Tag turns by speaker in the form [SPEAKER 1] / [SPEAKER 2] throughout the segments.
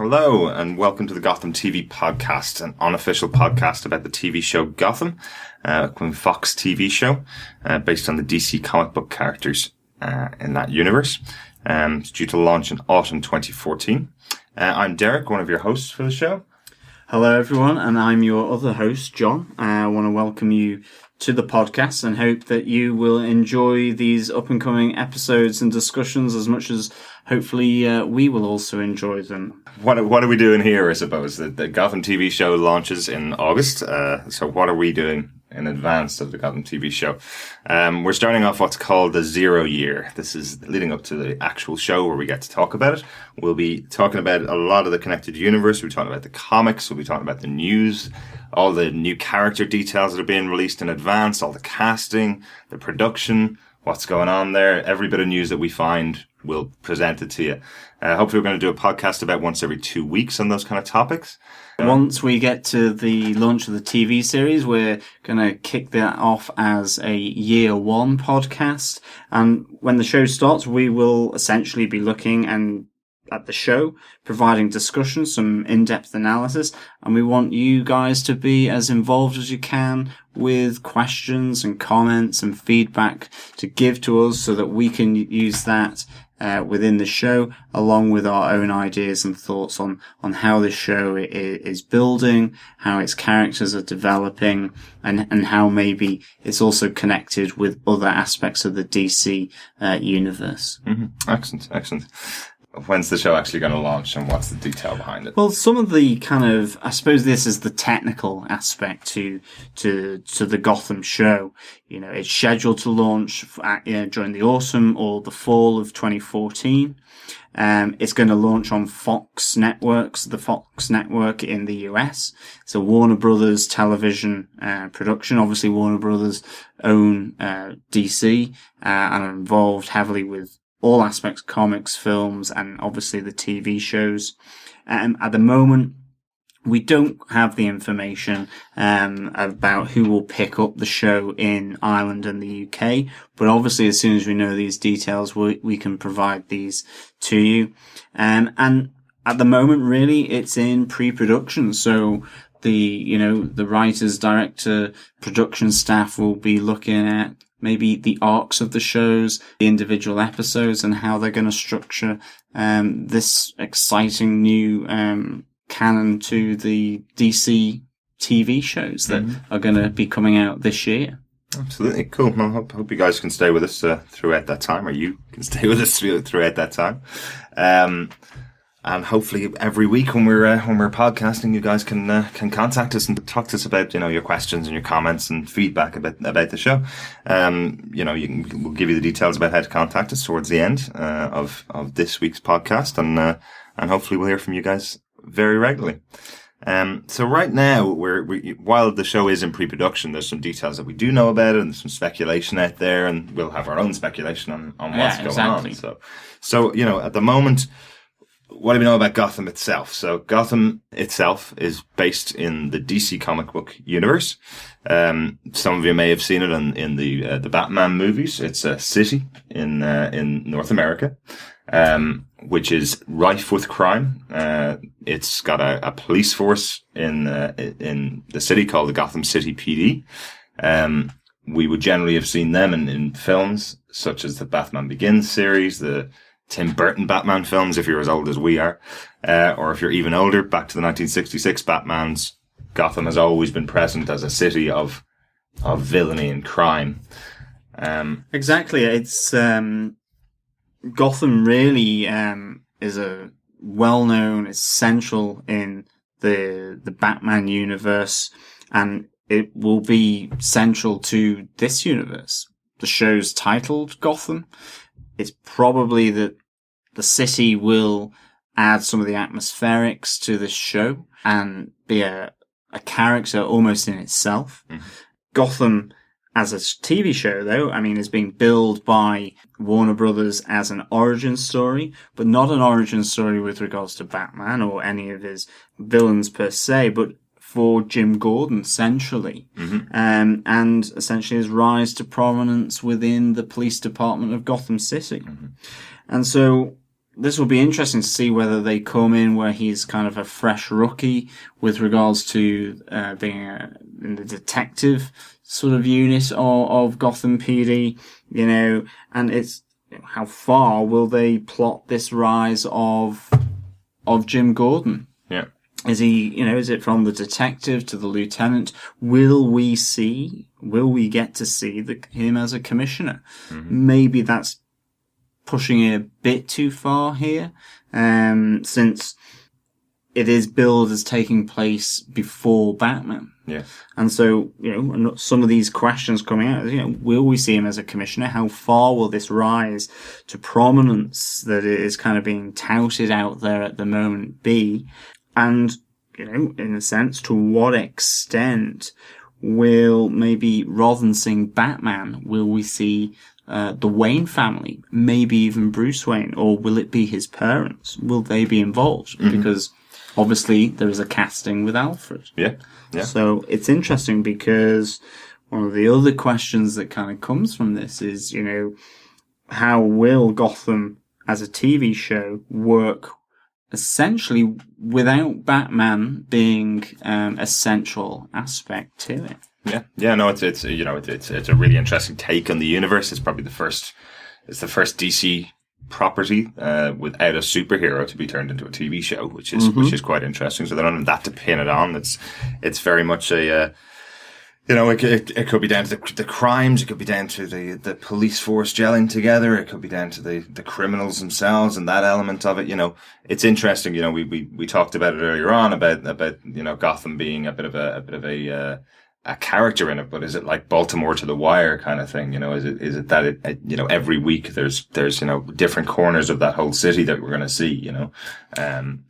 [SPEAKER 1] Hello, and welcome to the Gotham TV podcast, an unofficial podcast about the TV show Gotham, a Fox TV show based on the DC comic book characters in that universe. It's due to launch in autumn 2014. I'm Derek, one of your hosts for the show.
[SPEAKER 2] Hello, everyone, and I'm your other host, John. I want to welcome you to the podcast and hope that you will enjoy these up-and-coming episodes and discussions as much as hopefully we will also enjoy them.
[SPEAKER 1] What are we doing here, I suppose? The Gotham TV show launches in August, so what are we doing in advance of the Gotham TV show? We're starting off what's called the 0 year. This is leading up to the actual show where we get to talk about it. We'll be talking about a lot of the connected universe. We'll be talking about the comics. We'll be talking about the news, all the new character details that are being released in advance, all the casting, the production, what's going on there. Every bit of news that we find, we'll present it to you. Hopefully we're going to do a podcast about once every 2 weeks on those kind of topics.
[SPEAKER 2] Once we get to the launch of the TV series, we're going to kick that off as a year one podcast. And when the show starts, we will essentially be looking at the show, providing discussion, some in-depth analysis, and we want you guys to be as involved as you can with questions and comments and feedback to give to us so that we can use that within the show, along with our own ideas and thoughts on how the show is building, how its characters are developing, and how maybe it's also connected with other aspects of the DC universe.
[SPEAKER 1] Mm-hmm. Excellent. When's the show actually going to launch, and what's the detail behind it?
[SPEAKER 2] Well, some of the kind of, I suppose this is the technical aspect to the Gotham show. You know, it's scheduled to launch during the autumn or the fall of 2014. It's going to launch on Fox Networks, the Fox Network in the US. It's a Warner Brothers television production. Obviously, Warner Brothers own DC and are involved heavily with all aspects, comics, films, and obviously the TV shows. At the moment, we don't have the information about who will pick up the show in Ireland and the UK, but obviously as soon as we know these details, we can provide these to you. And at the moment, really, it's in pre-production, so the writers, director, production staff will be looking at maybe the arcs of the shows, the individual episodes, and how they're going to structure this exciting new canon to the DC TV shows that are going to be coming out this year.
[SPEAKER 1] Absolutely. Cool. Well, hope you guys can stay with us throughout that time, or you can stay with us throughout that time. And hopefully every week when we're podcasting, you guys can contact us and talk to us about, your questions and your comments and feedback about the show. We'll give you the details about how to contact us towards the end, of this week's podcast. And hopefully we'll hear from you guys very regularly. So right now, while the show is in pre-production, there's some details that we do know about it and some speculation out there, and we'll have our own speculation on what's going on. So, at the moment, what do we know about Gotham itself? So Gotham itself is based in the DC comic book universe. Some of you may have seen it in the Batman movies. It's a city in North America, which is rife with crime. It's got a police force in the city called the Gotham City PD. We would generally have seen them in films such as the Batman Begins series, the Tim Burton Batman films, if you're as old as we are, or if you're even older, back to the 1966 Batmans. Gotham has always been present as a city of villainy and crime.
[SPEAKER 2] Exactly. It's Gotham really is a well-known, it's central in the Batman universe, and it will be central to this universe. The show's titled Gotham. It's probably that the city will add some of the atmospherics to this show and be a character almost in itself. Mm-hmm. Gotham as a TV show, though, is being billed by Warner Brothers as an origin story, but not an origin story with regards to Batman or any of his villains per se, but for Jim Gordon, centrally, and essentially his rise to prominence within the police department of Gotham City. Mm-hmm. And so this will be interesting to see whether they come in where he's kind of a fresh rookie with regards to being in the detective sort of unit of Gotham PD, and it's how far will they plot this rise of Jim Gordon?
[SPEAKER 1] Yeah.
[SPEAKER 2] Is he, is it from the detective to the lieutenant? Will we get to see him as a commissioner? Mm-hmm. Maybe that's pushing it a bit too far here, since it is billed as taking place before Batman.
[SPEAKER 1] Yeah.
[SPEAKER 2] And so, some of these questions coming out, will we see him as a commissioner? How far will this rise to prominence that is kind of being touted out there at the moment be? And, in a sense, to what extent will maybe, rather than seeing Batman, will we see the Wayne family, maybe even Bruce Wayne, or will it be his parents? Will they be involved? Mm-hmm. Because obviously there is a casting with Alfred.
[SPEAKER 1] Yeah.
[SPEAKER 2] So it's interesting because one of the other questions that kind of comes from this is, how will Gotham as a TV show work essentially without Batman being a central aspect to it?
[SPEAKER 1] Yeah. No, it's a really interesting take on the universe. It's probably the first DC property without a superhero to be turned into a TV show, which is quite interesting. So they don't have that to pin it on. It's very much a it could be down to the crimes. It could be down to the police force gelling together. It could be down to the criminals themselves and that element of it. It's interesting. We talked about it earlier on about Gotham being a bit of a character in it, but is it like Baltimore to the Wire kind of thing? Is it that every week there's different corners of that whole city that we're going to see?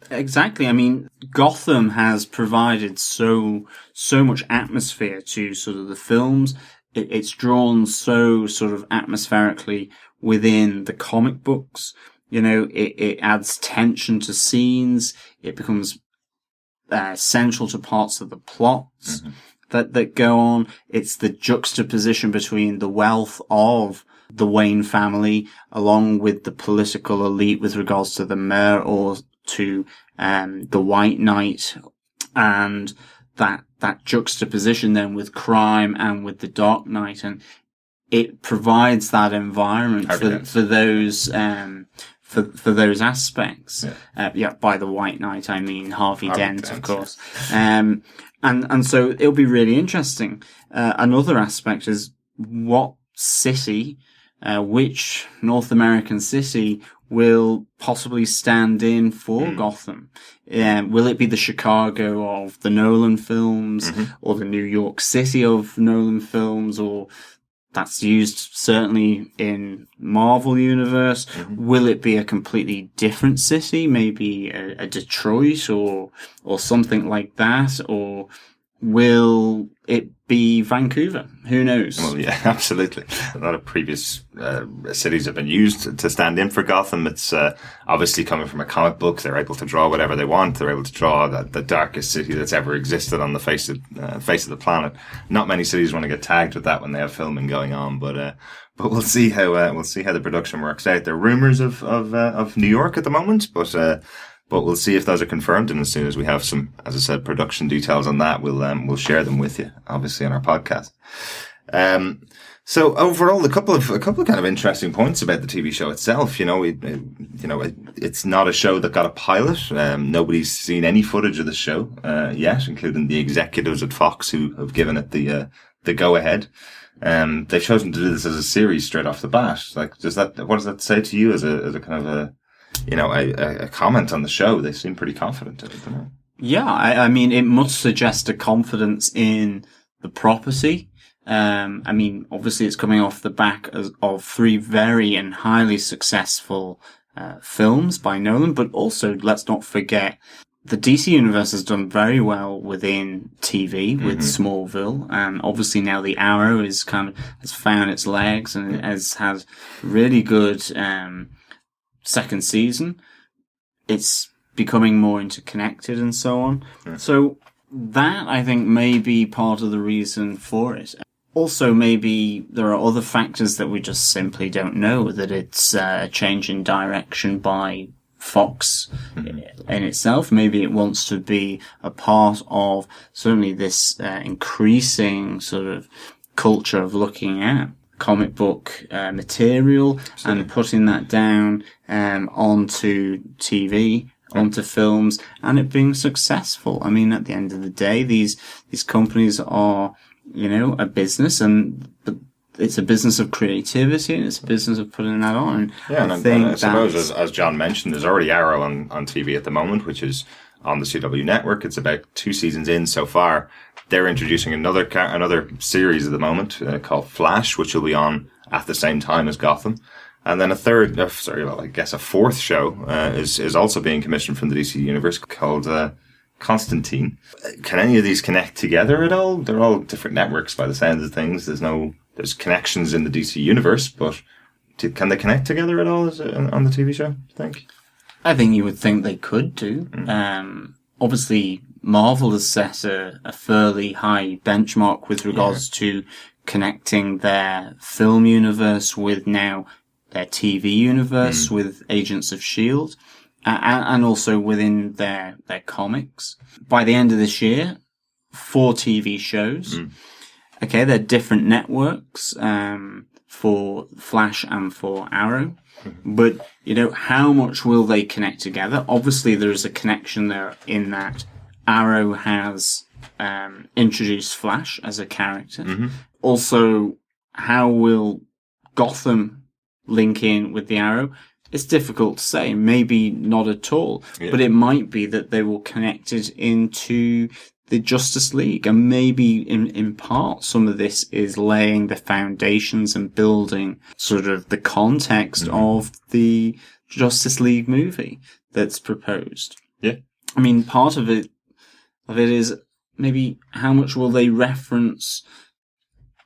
[SPEAKER 2] Exactly. I mean, Gotham has provided so much atmosphere to sort of the films. It's drawn so sort of atmospherically within the comic books. It adds tension to scenes. It becomes central to parts of the plots. Mm-hmm. that go on. It's the juxtaposition between the wealth of the Wayne family along with the political elite with regards to the mayor or to the White Knight, and that juxtaposition then with crime and with the Dark Knight, and it provides that environment for those for those aspects. Yeah. By the White Knight I mean Harvey Dent, of course. And so it'll be really interesting. Another aspect is what city, which North American city will possibly stand in for Gotham. Will it be the Chicago of the Nolan films, or the New York City of Nolan films, or that's used certainly in Marvel Universe? Will it be a completely different city, maybe a Detroit or something like that, or will it be Vancouver? Who knows?
[SPEAKER 1] Well, yeah, absolutely. A lot of previous cities have been used to stand in for Gotham. It's obviously coming from a comic book. They're able to draw whatever they want. They're able to draw the darkest city that's ever existed on the face of the planet. Not many cities want to get tagged with that when they have filming going on, but we'll see how the production works out. There are rumors of New York at the moment, but we'll see if those are confirmed, and as soon as we have some, as I said, production details on that, we'll share them with you, obviously, on our podcast. So overall, a couple of kind of interesting points about the TV show itself. It's not a show that got a pilot. Nobody's seen any footage of the show yet, including the executives at Fox who have given it the go ahead. They've chosen to do this as a series straight off the bat. Like, what does that say to you as a kind of a comment on the show? They seem pretty confident in it, don't they?
[SPEAKER 2] Yeah, I mean, it must suggest a confidence in the property. I mean, obviously it's coming off the back of three very and highly successful films by Nolan, but also, let's not forget, the DC Universe has done very well within TV with Smallville, and obviously now the Arrow has found its legs and has had really good second season. It's becoming more interconnected and so on. Yeah. So that, I think, may be part of the reason for it. Also, maybe there are other factors that we just simply don't know, that it's a change in direction by Fox in itself. Maybe it wants to be a part of certainly this increasing sort of culture of looking at comic book material and putting that down onto TV, onto films, and it being successful. I mean, at the end of the day, these companies are, a business, but it's a business of creativity and it's a business of putting that on.
[SPEAKER 1] Yeah, and I suppose, as John mentioned, there's already Arrow on TV at the moment, which is on the CW network. It's about 2 seasons in so far. They're introducing another series at the moment called Flash, which will be on at the same time as Gotham. And then a fourth show is also being commissioned from the DC universe called Constantine. Can any of these connect together at all? They're all different networks by the sounds of things. There's connections in the DC universe, but can they connect together at all on the TV show, do you think?
[SPEAKER 2] I think you would think they could do. Obviously, Marvel has set a fairly high benchmark with regards to connecting their film universe with now their TV universe with Agents of S.H.I.E.L.D. And also within their comics. By the end of this year, 4 TV shows. Okay, they're different networks for Flash and for Arrow. But, how much will they connect together? Obviously, there is a connection there in that Arrow has introduced Flash as a character. Also, how will Gotham link in with the Arrow? It's difficult to say. Maybe not at all. Yeah. But it might be that they will connect it into the Justice League. And maybe in part, some of this is laying the foundations and building sort of the context of the Justice League movie that's proposed.
[SPEAKER 1] Yeah.
[SPEAKER 2] I mean, part of it is maybe how much will they reference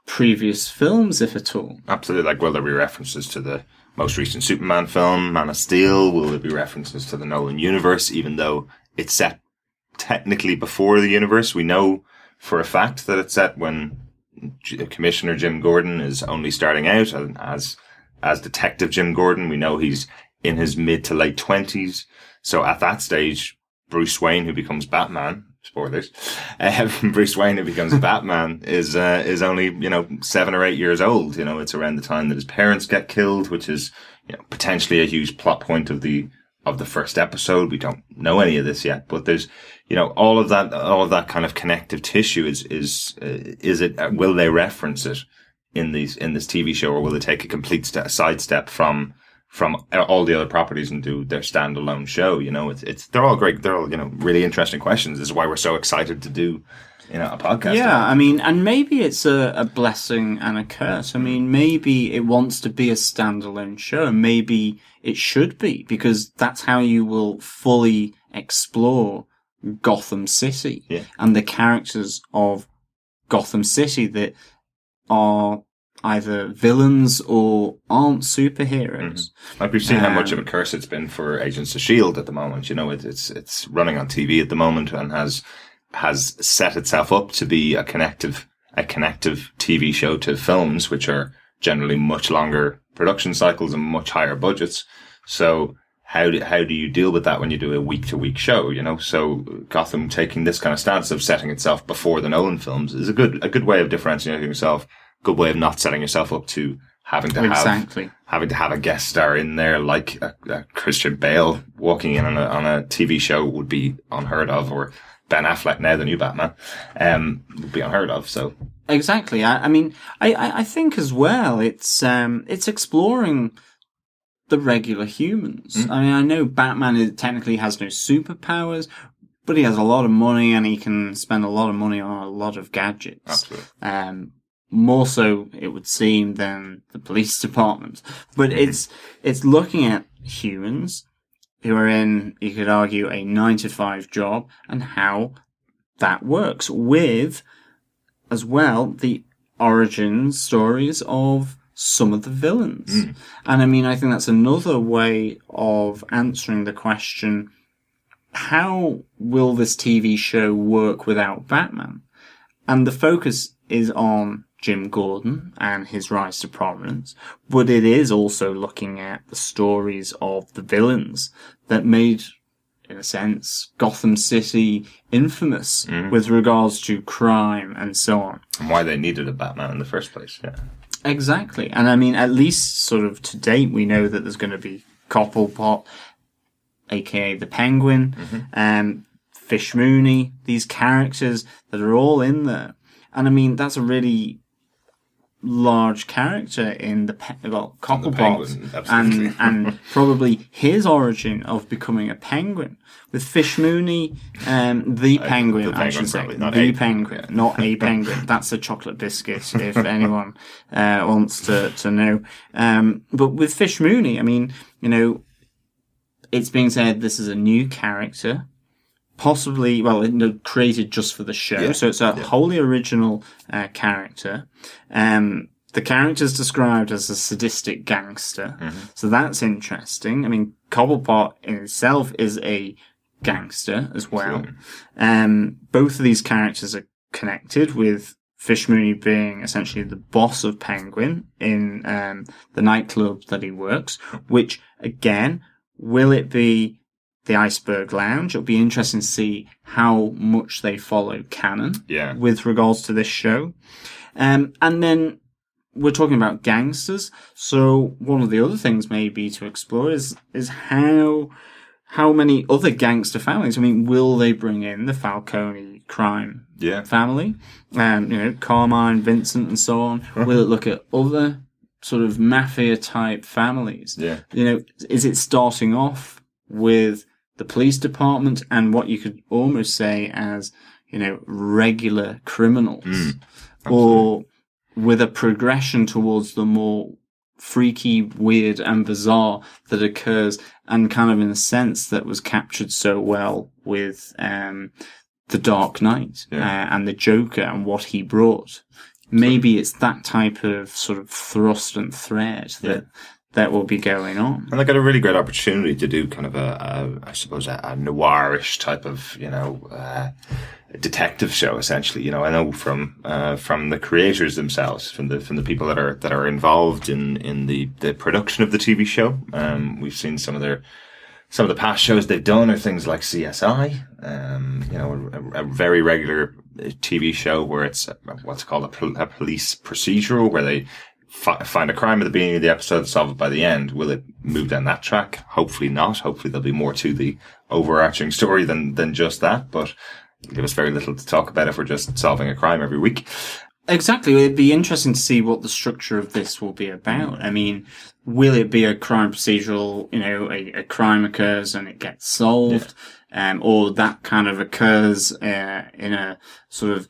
[SPEAKER 2] previous films, if at all?
[SPEAKER 1] Absolutely. Like, will there be references to the most recent Superman film, Man of Steel? Will there be references to the Nolan universe, even though it's set technically before the universe? We know for a fact that it's set when Commissioner Jim Gordon is only starting out, and as Detective Jim Gordon, we know he's in his mid to late 20s. So at that stage, Bruce Wayne, who becomes Batman, spoilers, Bruce Wayne, who becomes Batman, is only, 7 or 8 years old. It's around the time that his parents get killed, which is, potentially a huge plot point of the first episode. We don't know any of this yet, but there's, all of that kind of connective tissue will they reference it in this TV show, or will they take a complete sidestep from all the other properties and do their standalone show? They're all great. They're all, really interesting questions. This is why we're so excited to do, a podcast.
[SPEAKER 2] Yeah, I mean, and maybe it's a blessing and a curse. I mean, maybe it wants to be a standalone show, and maybe it should be, because that's how you will fully explore Gotham City and the characters of Gotham City that are either villains or aren't superheroes.
[SPEAKER 1] Like, we've seen how much of a curse it's been for Agents of S.H.I.E.L.D. at the moment. It's running on TV at the moment and has set itself up to be a connective TV show to films, which are generally much longer production cycles and much higher budgets. So how do you deal with that when you do a week to week show? So Gotham taking this kind of stance of setting itself before the Nolan films is a good way of differentiating yourself. Good way of not setting yourself up to having to have a guest star in there like a Christian Bale walking in on a TV show would be unheard of, or Ben Affleck, now the new Batman, would be unheard of. So
[SPEAKER 2] exactly. I mean, I think as well it's exploring the regular humans. I mean, I know Batman technically has no superpowers, but he has a lot of money and he can spend a lot of money on a lot of gadgets.
[SPEAKER 1] Absolutely.
[SPEAKER 2] More so, it would seem, than the police department. But it's looking at humans who are in, you could argue, a 9-to-5 job, and how that works with, as well, the origin stories of some of the villains. And I mean, I think that's another way of answering the question, how will this TV show work without Batman? And the focus is on Jim Gordon and his rise to prominence, but it is also looking at the stories of the villains that made, in a sense, Gotham City infamous with regards to crime and so on.
[SPEAKER 1] And why they needed a Batman in the first place, yeah.
[SPEAKER 2] Exactly. And I mean, at least sort of to date, we know that there's going to be Cobblepot, aka the Penguin, Fish Mooney, these characters that are all in there. And I mean, that's a really large character in Cobblepot, and probably his origin of becoming a penguin. With Fish Mooney, the penguin, I should say. Not a penguin. That's a chocolate biscuit, if anyone wants to know. But with Fish Mooney, I mean, you know, it's being said this is a new character, possibly, created just for the show. Yeah. So it's a wholly original character. The character's described as a sadistic gangster. So that's interesting. I mean, Cobblepot in itself is a gangster as well. Both of these characters are connected, with Fish Mooney being essentially the boss of Penguin in the nightclub that he works, which, again, will it be the Iceberg Lounge? It'll be interesting to see how much they follow canon with regards to this show. And then we're talking about gangsters, so one of the other things maybe to explore is how many other gangster families. I mean, will they bring in the Falcone crime family? You know, Carmine, Vincent, and so on. Will it look at other sort of mafia-type families?
[SPEAKER 1] Yeah.
[SPEAKER 2] You know, is it starting off with the police department and what you could almost say as, you know, regular criminals? Or with a progression towards the more freaky, weird, and bizarre that occurs, and kind of in a sense that was captured so well with The Dark Knight and the Joker and what he brought. Maybe it's that type of sort of thrust and thread that will be going on.
[SPEAKER 1] And they got a really great opportunity to do kind of a noirish type of, you know, detective show, essentially. You know, I know from the creators themselves, from the people that are involved in the production of the TV show. We've seen some of the past shows they've done are things like CSI, you know, a very regular TV show where it's what's called a police procedural, where they find a crime at the beginning of the episode, solve it by the end. Will it move down that track? Hopefully not. Hopefully there'll be more to the overarching story than just that, but it'll give us very little to talk about if we're just solving a crime every week.
[SPEAKER 2] Exactly. It'd be interesting to see what the structure of this will be about. I mean, will it be a crime procedural, you know, a crime occurs and it gets solved, or that kind of occurs in a sort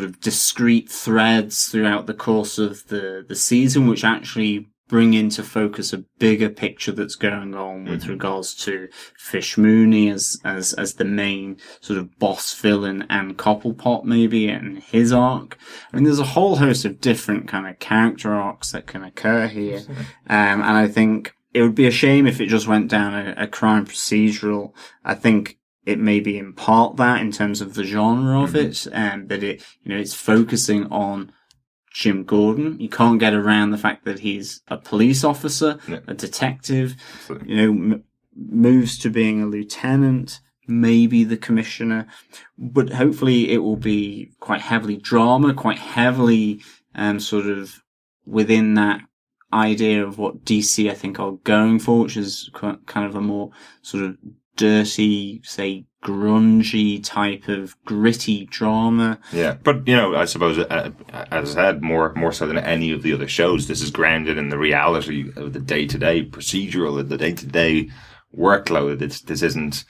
[SPEAKER 2] of discrete threads throughout the course of the season, which actually bring into focus a bigger picture that's going on with regards to Fish Mooney as the main sort of boss villain, and Cobblepot maybe and his arc. I mean, there's a whole host of different kind of character arcs that can occur here. And I think it would be a shame if it just went down a crime procedural. I think it may be in part that in terms of the genre of it, and that it, you know, it's focusing on Jim Gordon. You can't get around the fact that he's a police officer, a detective, you know, moves to being a lieutenant, maybe the commissioner, but hopefully it will be quite heavily drama, quite heavily sort of within that idea of what DC I think are going for, which is kind of a more sort of dirty, say, grungy type of gritty drama.
[SPEAKER 1] Yeah, but you know, I suppose as I said, more so than any of the other shows, this is grounded in the reality of the day-to-day procedural, of the day-to-day workload. This isn't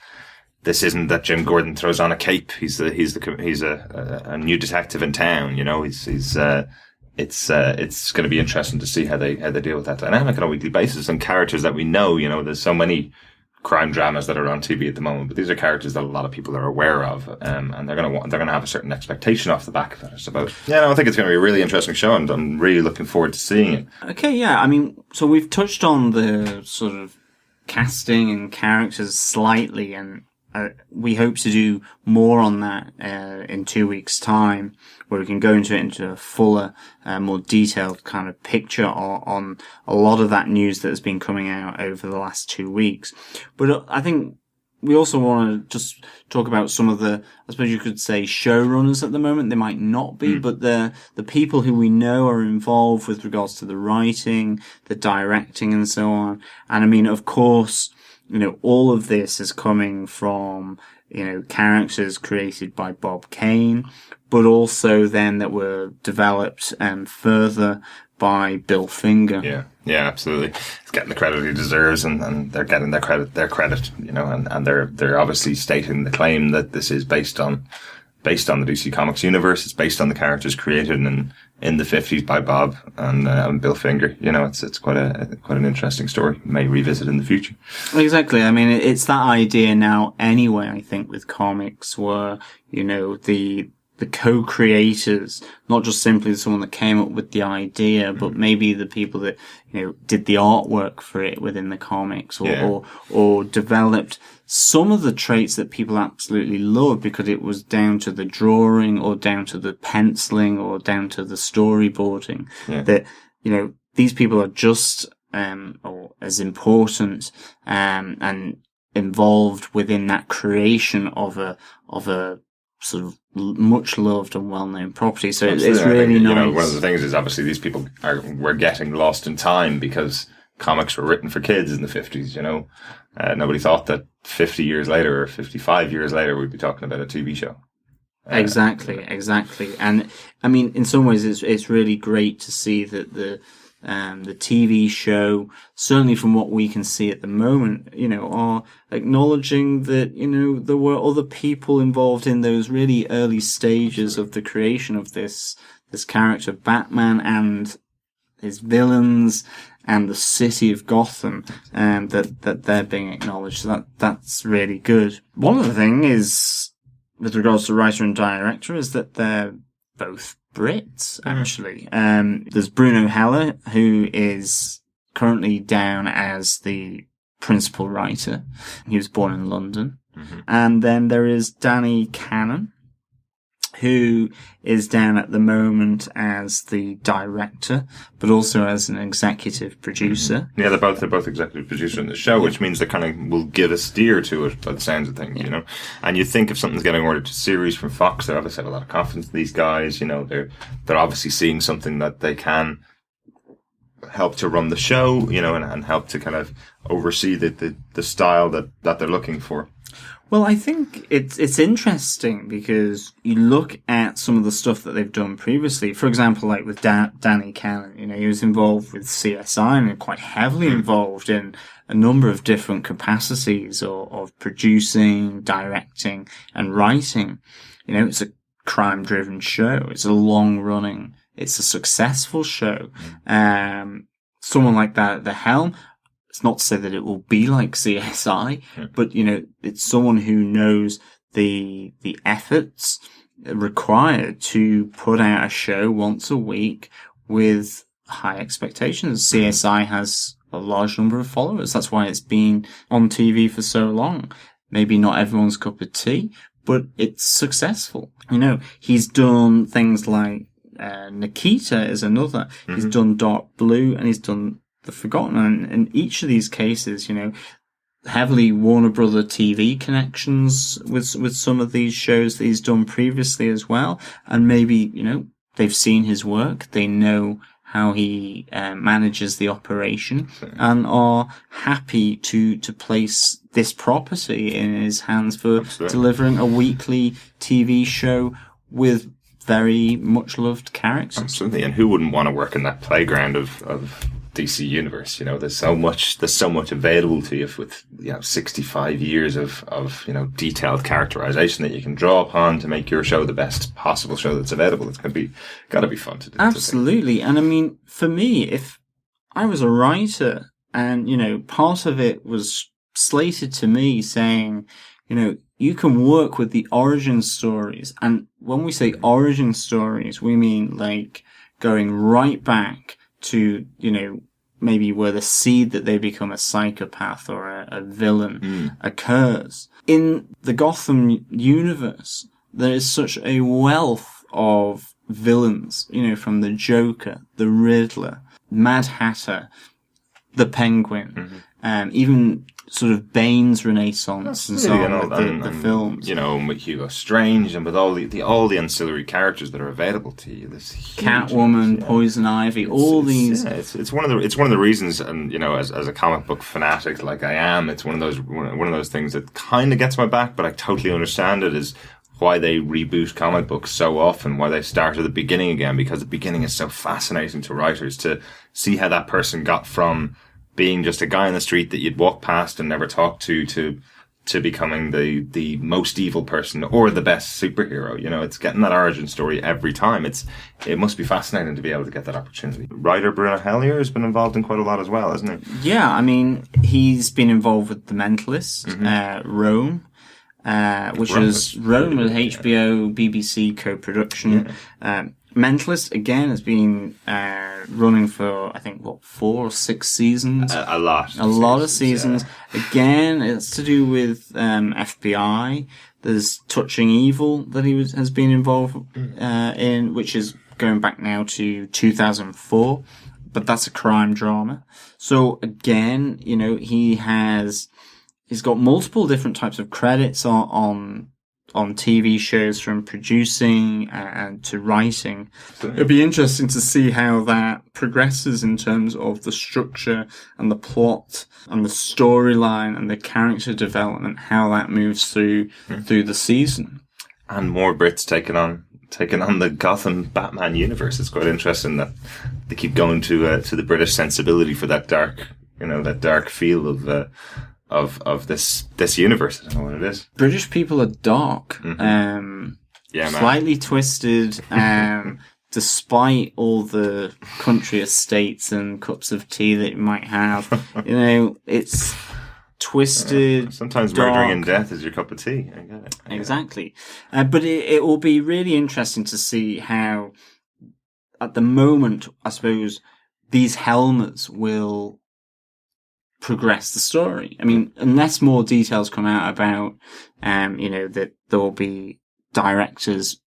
[SPEAKER 1] that Jim Gordon throws on a cape. He's a new detective in town. You know, it's going to be interesting to see how they deal with that dynamic on a weekly basis, and characters that we know. You know, there's so many crime dramas that are on TV at the moment, but these are characters that a lot of people are aware of, and they're going to have a certain expectation off the back of it, I suppose. Yeah, no, I think it's going to be a really interesting show, and I'm really looking forward to seeing it.
[SPEAKER 2] Okay, yeah, I mean, so we've touched on the sort of casting and characters slightly, and we hope to do more on that in 2 weeks' time, where we can go into a fuller, more detailed kind of picture on a lot of that news that has been coming out over the last 2 weeks. But I think we also want to just talk about some of the, I suppose you could say, showrunners at the moment. They might not be, but the people who we know are involved with regards to the writing, the directing, and so on. And I mean, of course, all of this is coming from, characters created by Bob Kane, but also then that were developed further by Bill Finger.
[SPEAKER 1] Yeah, absolutely. He's getting the credit he deserves, and they're getting their credit, and they're obviously stating the claim that this is based on the DC Comics universe. It's based on the characters created in the 50s by Bob and Bill Finger. It's quite an interesting story. May revisit in the future.
[SPEAKER 2] Exactly. I mean, it's that idea now anyway, I think, with comics where, the co-creators, not just simply someone that came up with the idea, but maybe the people that, did the artwork for it within the comics or developed some of the traits that people absolutely love because it was down to the drawing or down to the penciling or down to the storyboarding. That, these people are just, or as important, and involved within that creation of a sort of much loved and well-known property. So it's really nice.
[SPEAKER 1] One of the things is obviously these people were getting lost in time because comics were written for kids in the 50s, nobody thought that 50 years later or 55 years later we'd be talking about a TV show.
[SPEAKER 2] Exactly. And I mean, in some ways it's really great to see that the TV show, certainly from what we can see at the moment, are acknowledging that, there were other people involved in those really early stages of the creation of this character, Batman, and his villains, and the city of Gotham, that they're being acknowledged. So that's really good. One other thing is, with regards to writer and director, is that they're both Brits, actually. There's Bruno Heller, who is currently down as the principal writer. He was born in London. And then there is Danny Cannon, who is down at the moment as the director, but also as an executive producer.
[SPEAKER 1] Yeah, they're both executive producers in the show, which means they kind of will give a steer to it by the sounds of things, And you think if something's getting ordered to series from Fox, they obviously have a lot of confidence in these guys, they're obviously seeing something that they can help to run the show, and help to kind of oversee the style that they're looking for.
[SPEAKER 2] Well, I think it's interesting because you look at some of the stuff that they've done previously. For example, like with Danny Cannon, he was involved with CSI and quite heavily involved in a number of different capacities of producing, directing, and writing. It's a crime-driven show. It's a long-running. It's a successful show. Someone like that at the helm. It's not to say that it will be like CSI, but, it's someone who knows the efforts required to put out a show once a week with high expectations. CSI has a large number of followers. That's why it's been on TV for so long. Maybe not everyone's cup of tea, but it's successful. He's done things like Nikita is another. He's done Dark Blue, and he's done The Forgotten, and in each of these cases, heavily Warner Brother TV connections with some of these shows that he's done previously as well, and maybe they've seen his work, they know how he manages the operation, and are happy to place this property in his hands for delivering a weekly TV show with very much loved characters.
[SPEAKER 1] Absolutely, and who wouldn't want to work in that playground of DC universe? There's so much available to you with 65 years of detailed characterization that you can draw upon to make your show the best possible show that's available. It's gotta be fun to do.
[SPEAKER 2] Absolutely, and I mean, for me, if I was a writer and part of it was slated to me saying, you can work with the origin stories, and when we say origin stories, we mean like going right back to, maybe where the seed that they become a psychopath or a villain occurs. In the Gotham universe, there is such a wealth of villains, from the Joker, the Riddler, Mad Hatter, the Penguin, even sort of Bane's renaissance and so on with the films.
[SPEAKER 1] With Hugo Strange and with all the ancillary characters that are available to you. This
[SPEAKER 2] Catwoman, Poison Ivy, these.
[SPEAKER 1] Yeah, it's one of the reasons, and as a comic book fanatic like I am, it's one of those things that kind of gets my back, but I totally understand it, is why they reboot comic books so often, why they start at the beginning again, because the beginning is so fascinating to writers, to see how that person got from being just a guy on the street that you'd walk past and never talk to becoming the most evil person or the best superhero. It's getting that origin story every time. It must be fascinating to be able to get that opportunity. Writer Bruno Hellier has been involved in quite a lot as well, hasn't he?
[SPEAKER 2] Yeah, I mean, he's been involved with The Mentalist, Rome, which was Rome with HBO, BBC co-production. Yeah. Mentalist, again, has been running for, I think, 4 or 6 seasons?
[SPEAKER 1] A lot.
[SPEAKER 2] A lot of seasons. Yeah. Again, it's to do with FBI. There's Touching Evil that he has been involved in, which is going back now to 2004. But that's a crime drama. So, again, he's got multiple different types of credits on TV shows, from producing and to writing. It'd be interesting to see how that progresses in terms of the structure and the plot and the storyline and the character development, how that moves through the season. And
[SPEAKER 1] more Brits taking on the Gotham Batman universe. It's quite interesting that they keep going to the British sensibility for that dark, that dark feel of this universe. I don't know what it is.
[SPEAKER 2] British people are dark, slightly twisted, despite all the country estates and cups of tea that you might have. It's twisted.
[SPEAKER 1] Sometimes
[SPEAKER 2] dark.
[SPEAKER 1] Murdering and death is your cup of tea. I get it.
[SPEAKER 2] Exactly. But it will be really interesting to see how, at the moment, I suppose, these helmets will progress the story. I mean, unless more details come out about, that there will be directors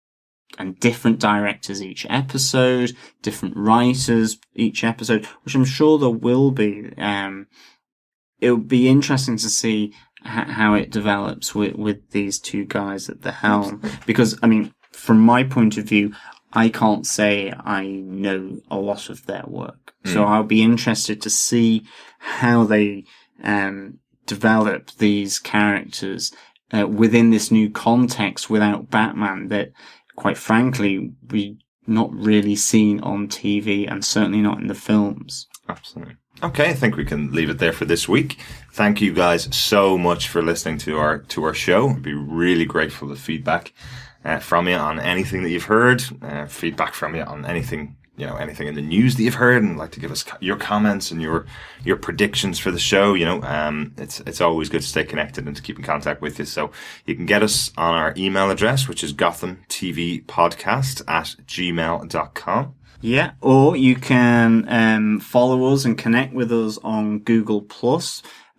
[SPEAKER 2] and different directors each episode, different writers each episode, which I'm sure there will be. It would be interesting to see how it develops with these two guys at the helm. Because, I mean, from my point of view, I can't say I know a lot of their work. So I'll be interested to see how they develop these characters within this new context without Batman that, quite frankly, we not really seen on TV and certainly not in the films.
[SPEAKER 1] Absolutely. Okay, I think we can leave it there for this week. Thank you guys so much for listening to our show. I'd be really grateful for feedback from you on anything that you've heard, feedback from you on anything in the news that you've heard, and like to give us your comments and your predictions for the show. It's always good to stay connected and to keep in contact with you. So you can get us on our email address, which is gothamtvpodcast@gmail.com.
[SPEAKER 2] Yeah, or you can follow us and connect with us on Google+,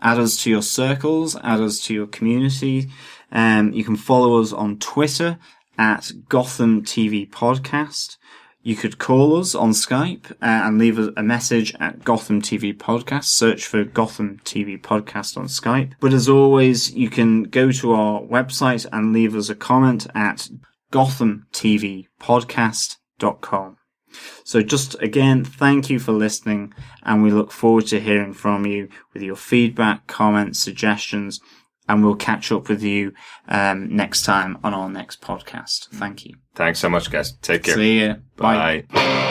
[SPEAKER 2] add us to your circles, add us to your community. You can follow us on Twitter at Gotham TV Podcast. You could call us on Skype and leave us a message at Gotham TV Podcast. Search for Gotham TV Podcast on Skype. But as always, you can go to our website and leave us a comment at gothamtvpodcast.com. So just again, thank you for listening, and we look forward to hearing from you with your feedback, comments, suggestions, and we'll catch up with you next time on our next podcast. Thank you.
[SPEAKER 1] Thanks so much, guys. Take care.
[SPEAKER 2] See you.
[SPEAKER 1] Bye. Bye.